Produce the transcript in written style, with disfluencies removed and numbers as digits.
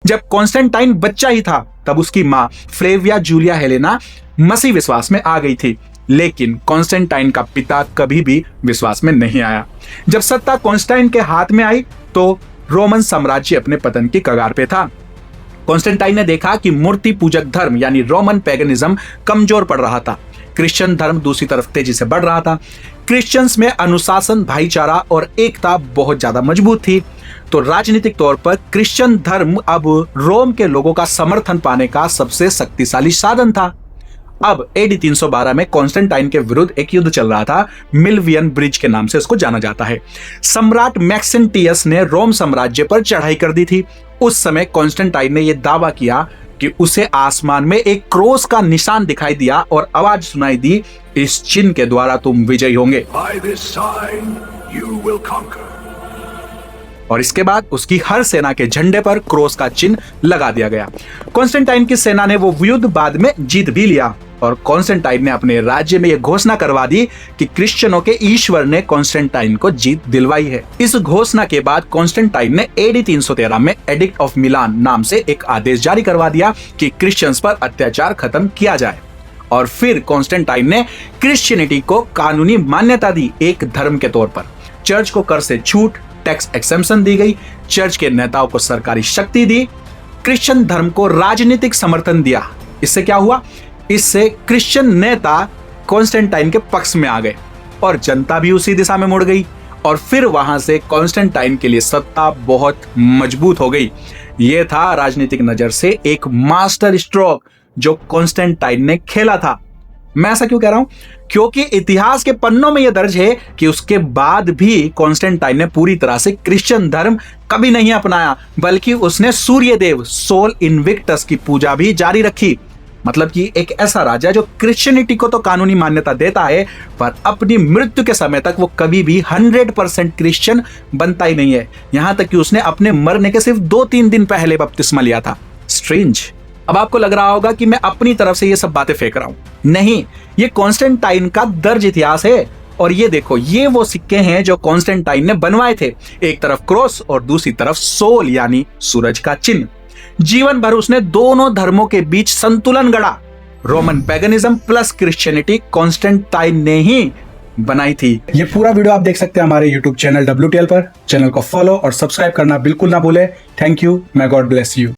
जब कॉन्स्टेंटाइन बच्चा ही था तब उसकी मां फ्लेविया जूलिया हेलेना मसीह विश्वास में आ गई थी, लेकिन कॉन्स्टेंटाइन का पिता कभी भी विश्वास में नहीं आया। जब सत्ता कॉन्स्टेंटाइन के हाथ में आई तो रोमन साम्राज्य अपने पतन की कगार पे था। कॉन्स्टेंटाइन ने देखा कि मूर्ति पूजक धर्म यानी रोमन पैगनिज्म कमजोर पड़ रहा था। क्रिश्चियन धर्म दूसरी तरफ तेजी से बढ़ रहा था। क्रिश्चियंस में अनुशासन, भाईचारा और एकता बहुत ज्यादा मजबूत थी। तो राजनीतिक तौर पर क्रिश्चियन धर्म अब रोम के लोगों का समर्थन पाने का सबसे शक्तिशाली साधन था। अब एडी 312 में कॉन्स्टेंटाइन के विरुद्ध एक युद्ध चल रहा था। मिलवियन ब्रिज के नाम से इसको जाना जाता है। सम्राट मैक्सेंटियस ने रोम साम्राज्य पर चढ़ाई कर दी थी। उस समय कॉन्स्टेंटाइन ने यह दावा किया कि उसे आसमान में एक क्रॉस का निशान दिखाई दिया और आवाज सुनाई दी, इस चिन्ह के द्वारा तुम विजयी होंगे। और इसके बाद उसकी हर सेना के झंडे पर क्रॉस का चिन्ह लगा दिया गया। कॉन्स्टेंटाइन की सेना ने वो युद्ध बाद में जीत भी लिया और कॉन्स्टेंटाइन ने अपने राज्य में यह घोषणा करवा दी कि क्रिश्चियनों के ईश्वर ने कॉन्स्टेंटाइन को जीत दिलवाई है। इस घोषणा के बाद कॉन्स्टेंटाइन ने एडी 313 में एडिक्ट ऑफ मिलान नाम से एक आदेश जारी करवा दिया कि क्रिश्चियंस पर अत्याचार खत्म किया जाए। और फिर कॉन्स्टेंटाइन ने क्रिश्चियनिटी को कानूनी मान्यता दी एक धर्म के तौर पर। चर्च को कर से छूट, टैक्स एक्सेम्पशन दी गई, चर्च के नेताओं को सरकारी शक्ति दी, क्रिश्चियन धर्म को राजनीतिक समर्थन दिया। इससे क्या हुआ? इससे क्रिश्चियन नेता कॉन्स्टेंटाइन के पक्ष में आ गए और जनता भी उसी दिशा में मुड़ गई और फिर वहां से कॉन्स्टेंटाइन के लिए सत्ता बहुत मजबूत हो गई। यह था राजनीतिक नजर से एक मास्टर स्ट्रोक जो कॉन्स्टेंटाइन ने खेला था। मैं ऐसा क्यों कह रहा हूं? क्योंकि इतिहास के पन्नों में यह दर्ज है कि उसके बाद भी कॉन्स्टेंटाइन ने पूरी तरह से क्रिश्चियन धर्म कभी नहीं अपनाया, बल्कि उसने सूर्य देव सोल इन्विक्टस की पूजा भी जारी रखी। मतलब कि एक ऐसा राजा जो क्रिश्चियनिटी को तो कानूनी मान्यता देता है, पर अपनी मृत्यु के समय तक वो कभी भी 100% क्रिश्चियन बनता ही नहीं है। यहां तक कि उसने अपने मरने के सिर्फ 2-3 दिन पहले बपतिस्मा लिया था। स्ट्रेंज। अब आपको लग रहा होगा कि मैं अपनी तरफ से ये सब बातें फेंक रहा हूं। नहीं, ये कॉन्स्टेंटाइन का दर्ज इतिहास है। और ये देखो, ये वो सिक्के हैं जो कॉन्स्टेंटाइन ने बनवाए थे। एक तरफ क्रॉस और दूसरी तरफ सोल यानी सूरज का चिन्ह। जीवन भर उसने दोनों धर्मों के बीच संतुलन गढ़ा। रोमन पैगनिज्म प्लस क्रिश्चियनिटी कॉन्स्टेंटाइन ने ही बनाई थी। ये पूरा वीडियो आप देख सकते हैं हमारे YouTube चैनल WTL पर। चैनल को फॉलो और सब्सक्राइब करना बिल्कुल ना भूले। Thank you. may God bless you।